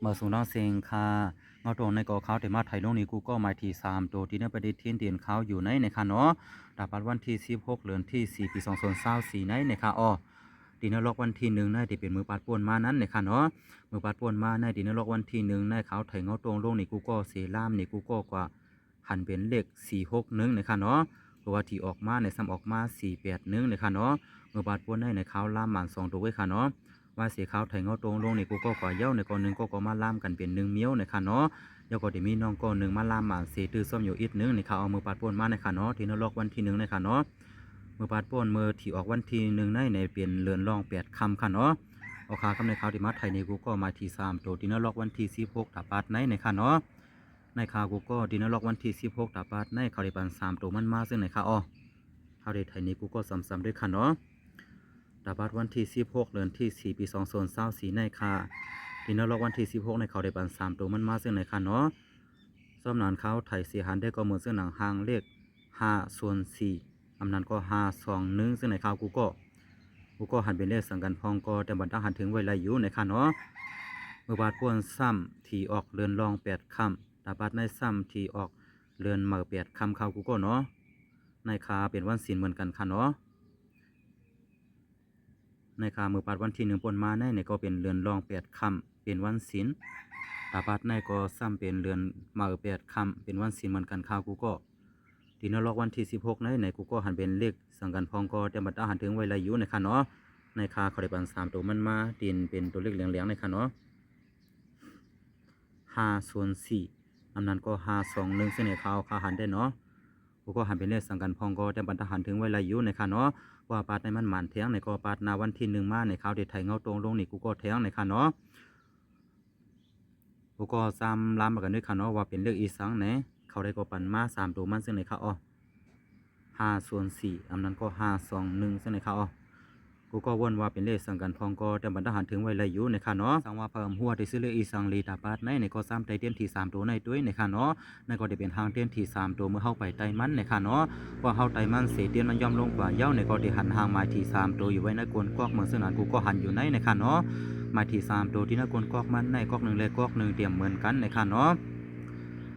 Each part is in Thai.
เมื่อสูงน้องเซงค่ะเงาตรงในกอเขาแต่มาไทยลงนี้กูก็หมายที่3 ตัวที่ในประเทศเทียนเตียนเขาอยู่ในค่ะเนาะดาบัดวันที่16เดือนที่4ปี2024ในค่ะอ้อดีนรกวันที่1ในที่เป็นมือปาดป่วนมานั้นค่ะเนาะมือปาดป่วนมาในดีนรกวันที่1ในเขาไทยเงาตรงลงนี่กูก็เซรามนี่กูก็กว่าหันเป็นเลข461ค่ะเนาะเพราะว่าที่ออกมาในซ้ำออกมา481ค่ะเนาะมือปาดป่วนในเขาล่ามหมัน2 ตัวไว้ค่ะเนาะว่าเสียขาวไทยเงาตรงลงนี่กูก็กว่าเย้าในก่อนหนึ่งก็มาล่ามกันเป็น1 เมี้ยวค่ะเนาะแล้วก็ได้มีน้องก้อนหนึ่งมาล่ามหมันเสียตื้อส้มอยู่อีกนึงค่ะเอามือปาดป่วนมาค่ะเนาะที่นรกวันที่1ค่ะเนาะมือปาดป่วนมือที่ออกวันที่1ในเปลี่ยนเรือนรอง8 คำค่ะเนาะเอาขาคำในข่าวที่มาไทยนี่กูก็มาที่3 ตัวที่นรกวันที่16ตับปาดในค่ะเนาะในข่าวกูก็ดินนรกวันที่16ตับปาดในเขาได้ปัน3 ตัวมันมาซึ่งในข่าวอ๋อเขาได้ไทยนี่กูก็ซ้ำๆด้วยค่ะเนาะดาบัดวันที่16เดือนที่4ปี2024ในค่ะดินนรกวันที่16ในเขาได้ปัน3 ตัวมันมาซึ่งในค่ะเนาะซ่อมนานเขาไทยเสียหันได้ก็เหมือนซึ่งหนังหางเลข5/4อำนั้นก็521ซึ่งในข่าวกูก็หันเป็นเลขสังกันพองก็แต่บรรดาหันถึงไว้ไรอยู่ในค่ะเนาะเมื่อบาดป่วนซ้ำที่ออกเรือนรอง8 คำดาบัดในซ้ำที่ออกเรือนเหมือ8 คำข่าวกูก็เนาะในคาเป็นวันศีลเหมือนกันค่ะเนาะในคามือปัดวันที่1ป่นมาในก็เป็นเรือนรอง8 คำเป็นวันศีลดาบัดในก็ซ้ำเป็นเรือนเหมือ8 คำเป็นวันศีลเหมือนกันข่าวกูก็ดีนรกวันที่16ในกูก็หันเป็นเลขสังกันพองก็แต่บรรดาหันถึงไว้ไรอยู่ในค่ะเนาะในคาเขาได้ปัน3 ตัวมันมาดินเป็นตัวเลขเหลืองๆในค่ะเนาะ5/4อำนั้นก็521ซึ่งในข่าวคาหันได้เนาะกูก็หันเป็นเลขสังกันพองก็แต่บรรดาหันถึงไว้ไรอยู่ในค่ะเนาะว่าปาดในมันหมันแทงในก็ปาดนาวันที่1มาในข่าวเด็ดไทยเงาตรงลงนี่กูก็แทงในค่ะเนาะกูก็ซ้ำล้ำมากันด้วยค่ะเนาะว่าเป็นเลขอีสังเนี่ยเขาได้ก็ปันมา3 ตัวมันซึ่งในข่าวอ๋อ5/4อำนั้นก็521ซึ่งในข่าวอ๋อกูก็วนว่าเป็นเลขสังกันพองก็แต่บรรดาหันถึงไว้ไรอยู่ในค่ะเนาะสังว่าเพิ่มหัวที่ซื้อเลขอีสังลีตาปาดในก็ซ้ำไตเตียนที่3 ตัวในด้วยในค่ะเนาะในก็ได้เป็นทางเตียนที่3 ตัวเมื่อเข้าไปไตมันในค่ะเนาะว่าเข้าไตมันเสียเตียนมันย่อมลงกว่าเย้าในก็ได้หันห่างหมายที่3 ตัวอยู่ไว้ในกวนกอกเหมือนซึ่งนั้นกูก็หันอยู่ในค่ะเนาะหมายที่3 ตัวที่ในกวนกอกมันในกอก1เลยกอก1เตรียมเหมือนกันในค่ะเนาะ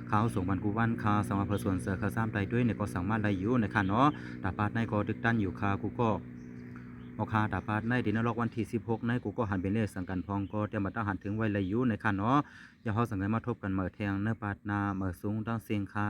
เขาส่งบันกูวันคาสมาเพื่อส่วนเสือคาซ้ำไตด้วยในก็สามารถได้อยู่ในค่ะเนาะตาปาดในก็ดึกดันอยู่คากูก็ออกคาตาปาดในดินนรกวันที่16ในกูก็หันเป็นเลขสังกันพองก็เตรียมมาตั้งหันถึงไว้ไรอยู่ในค่ะเนาะอย่าเขาสังเกตมาทบกันเมื่อแทงเนื้อปาดนาเมื่อสูงตั้งเสียงคา